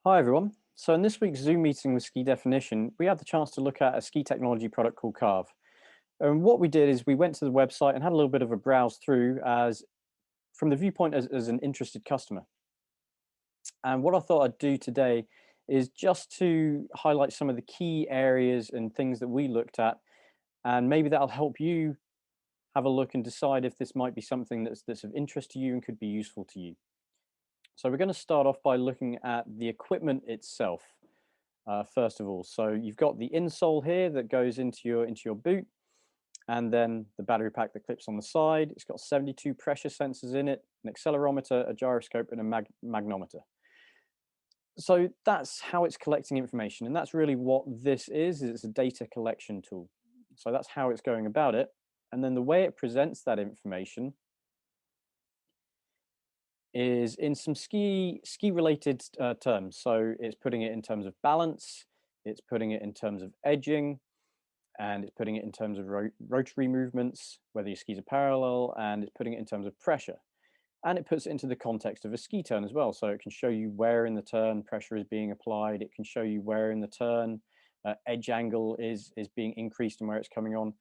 Hi everyone. So in this week's Zoom meeting with Ski Definition, we had the chance to look at a ski technology product called Carv. And what we did is we went to the website and had a little bit of a browse through as from the viewpoint as an interested customer. And what I thought I'd do today is just to highlight some of the key areas and things that we looked at, and maybe that'll help you have a look and decide if this might be something that's of interest to you and could be useful to you. So we're going to start off by looking at the equipment itself. First of all, so you've got the insole here that goes into your boot, and then the battery pack that clips on the side. It's got 72 pressure sensors in it, an accelerometer, a gyroscope, and a magnometer. So that's how it's collecting information, and that's really what this is it's a data collection tool. So that's how it's going about it, and then the way it presents that information is in some ski related terms. So it's putting it in terms of balance, it's putting it in terms of edging, and it's putting it in terms of rotary movements, whether your skis are parallel, and it's putting it in terms of pressure. And it puts it into the context of a ski turn as well. So it can show you where in the turn pressure is being applied. It can show you where in the turn edge angle is being increased and where it's coming on,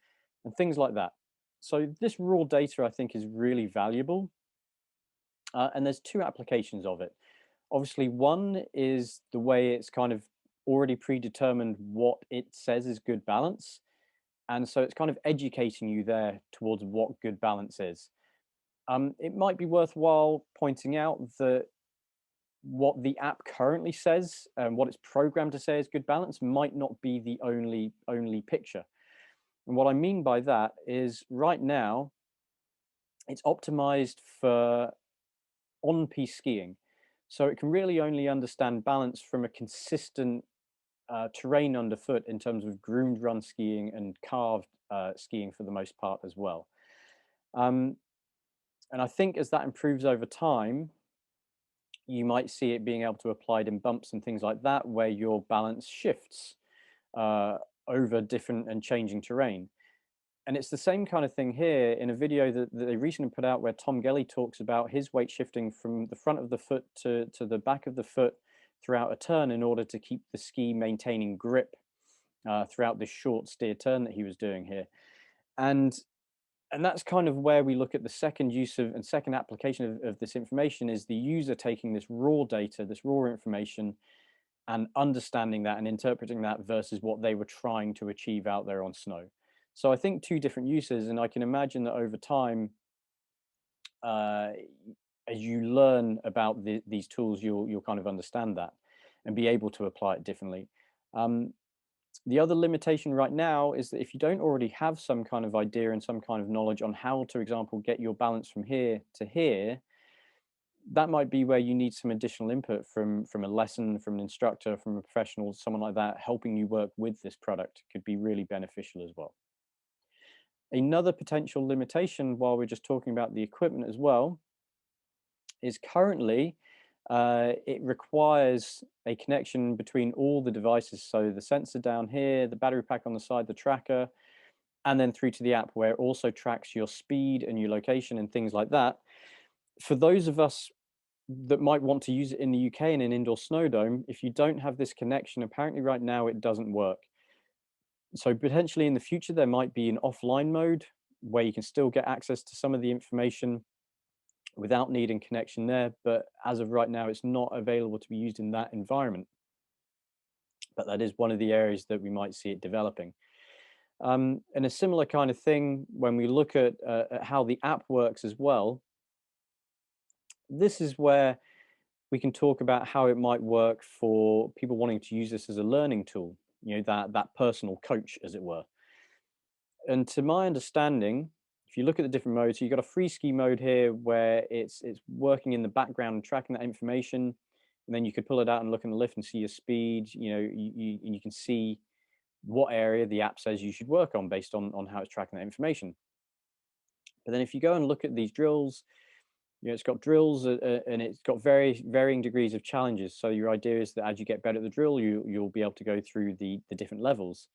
and things like that. So this raw data, I think, is really valuable. And there's two applications of it. Obviously, one is the way it's kind of already predetermined what it says is good balance. And so it's kind of educating you there towards what good balance is. It might be worthwhile pointing out that what the app currently says and what it's programmed to say is good balance might not be the only picture. And what I mean by that is right now, it's optimized for on-piste skiing. So it can really only understand balance from a consistent terrain underfoot in terms of groomed run skiing and carved skiing for the most part as well. And I think as that improves over time, you might see it being able to apply in bumps and things like that, where your balance shifts over different and changing terrain. And it's the same kind of thing here in a video that they recently put out where Tom Gelly talks about his weight shifting from the front of the foot to the back of the foot throughout a turn in order to keep the ski maintaining grip throughout this short steer turn that he was doing here. And that's kind of where we look at the second use of and second application of this information is the user taking this raw data, this raw information, and understanding that and interpreting that versus what they were trying to achieve out there on snow. So I think two different uses, and I can imagine that over time, as you learn about these tools, you'll kind of understand that and be able to apply it differently. The other limitation right now is that if you don't already have some kind of idea and some kind of knowledge on how to, for example, get your balance from here to here, that might be where you need some additional input from a lesson, from an instructor, from a professional, someone like that, helping you work with this product could be really beneficial as well. Another potential limitation, while we're just talking about the equipment as well, is currently it requires a connection between all the devices. So the sensor down here, the battery pack on the side, the tracker, and then through to the app where it also tracks your speed and your location and things like that. For those of us that might want to use it in the UK in an indoor snow dome, if you don't have this connection, apparently right now it doesn't work. So potentially in the future, there might be an offline mode where you can still get access to some of the information without needing connection there. But as of right now, it's not available to be used in that environment. But that is one of the areas that we might see it developing. And a similar kind of thing when we look at how the app works as well, this is where we can talk about how it might work for people wanting to use this as a learning tool, you know, that personal coach, as it were. And to my understanding, if you look at the different modes, so you've got a free ski mode here where it's working in the background and tracking that information, and then you could pull it out and look in the lift and see your speed. You know, you can see what area the app says you should work on based on how it's tracking that information. But then if you go and look at these drills, you know, it's got drills and it's got varying degrees of challenges. So your idea is that as you get better at the drill, you'll be able to go through the different levels.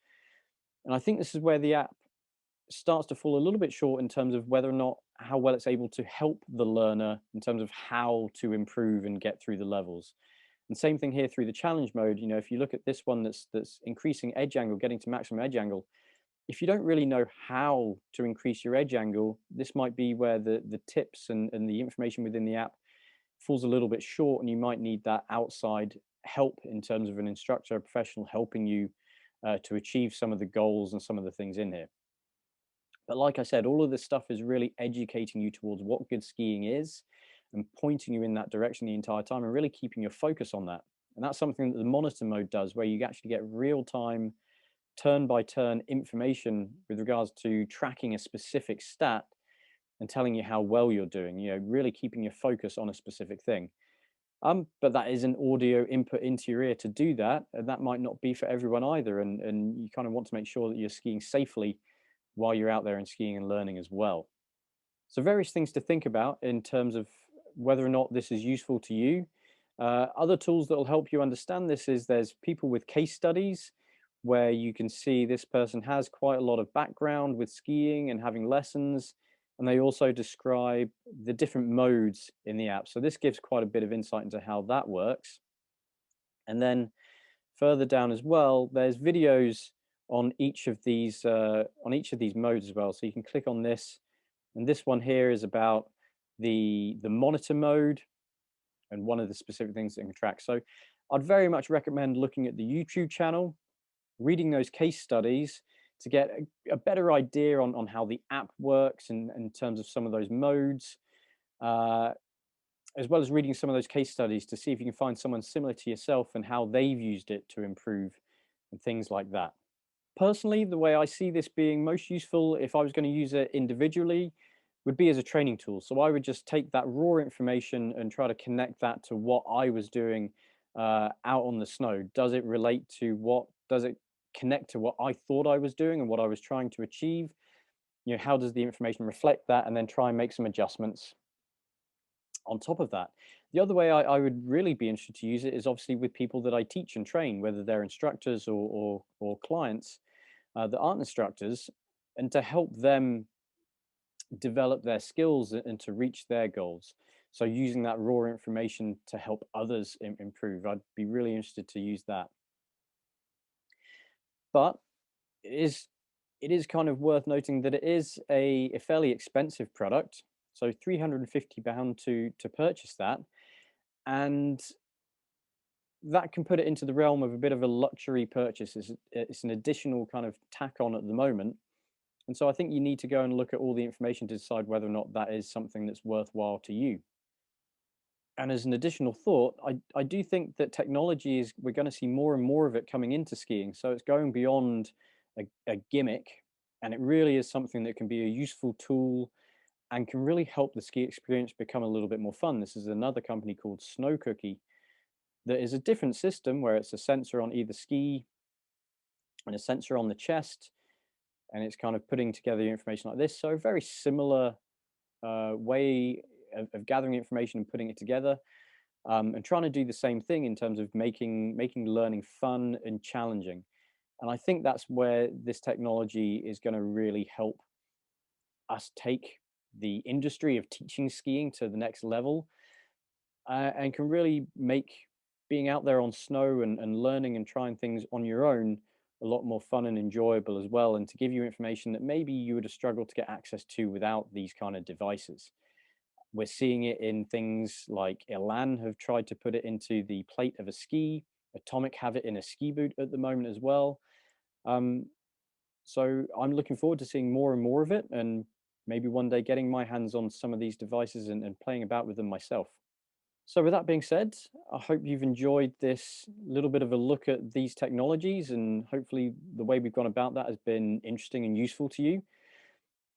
And I think this is where the app starts to fall a little bit short in terms of whether or not how well it's able to help the learner in terms of how to improve and get through the levels. And same thing here through the challenge mode. You know, if you look at this one that's increasing edge angle, getting to maximum edge angle, if you don't really know how to increase your edge angle, this might be where the tips and the information within the app falls a little bit short, and you might need that outside help in terms of an instructor, a professional helping you to achieve some of the goals and some of the things in here. But like I said, all of this stuff is really educating you towards what good skiing is and pointing you in that direction the entire time and really keeping your focus on that. And that's something that the monitor mode does, where you actually get real time, turn by turn information with regards to tracking a specific stat and telling you how well you're doing, you know, really keeping your focus on a specific thing. But that is an audio input into your ear to do that, and that might not be for everyone either. And you kind of want to make sure that you're skiing safely while you're out there and skiing and learning as well. So various things to think about in terms of whether or not this is useful to you. Other tools that will help you understand this is there's people with case studies where you can see this person has quite a lot of background with skiing and having lessons, and they also describe the different modes in the app. So this gives quite a bit of insight into how that works. And then further down as well, there's videos on each of these modes as well. So you can click on this, and this one here is about the monitor mode and one of the specific things that it can track. So I'd very much recommend looking at the YouTube channel, reading those case studies to get a better idea on how the app works and in terms of some of those modes, uh, as well as reading some of those case studies to see if you can find someone similar to yourself and how they've used it to improve and things like that. Personally, the way I see this being most useful if I was going to use it individually would be as a training tool. So I would just take that raw information and try to connect that to what I was doing out on the snow. Does it relate to does it connect to what I thought I was doing and what I was trying to achieve? You know, how does the information reflect that, and then try and make some adjustments on top of that. The other way I would really be interested to use it is obviously with people that I teach and train, whether they're instructors or clients that aren't instructors, and to help them develop their skills and to reach their goals. So using that raw information to help others improve, I'd be really interested to use that. But it is it is kind of worth noting that it is a fairly expensive product. So £350 to purchase that, and that can put it into the realm of a bit of a luxury purchase. It's an additional kind of tack on at the moment. And so I think you need to go and look at all the information to decide whether or not that is something that's worthwhile to you. And as an additional thought, I do think that technology is, we're going to see more and more of it coming into skiing. So it's going beyond a gimmick, and it really is something that can be a useful tool and can really help the ski experience become a little bit more fun. This is another company called Snow Cookie that is a different system where it's a sensor on either ski and a sensor on the chest, and it's kind of putting together information like this. So a very similar way of gathering information and putting it together, and trying to do the same thing in terms of making learning fun and challenging. And I think that's where this technology is going to really help us take the industry of teaching skiing to the next level, and can really make being out there on snow and learning and trying things on your own a lot more fun and enjoyable as well, and to give you information that maybe you would have struggled to get access to without these kind of devices. We're seeing it in things like Elan have tried to put it into the plate of a ski. Atomic have it in a ski boot at the moment as well. Um, so I'm looking forward to seeing more and more of it, and maybe one day getting my hands on some of these devices and playing about with them myself. So with that being said, I hope you've enjoyed this little bit of a look at these technologies, and hopefully the way we've gone about that has been interesting and useful to you.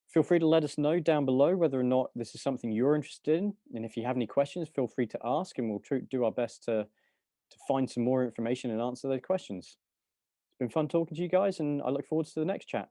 Feel free to let us know down below whether or not this is something you're interested in. And if you have any questions, feel free to ask, and we'll do our best to find some more information and answer those questions. It's been fun talking to you guys, and I look forward to the next chat.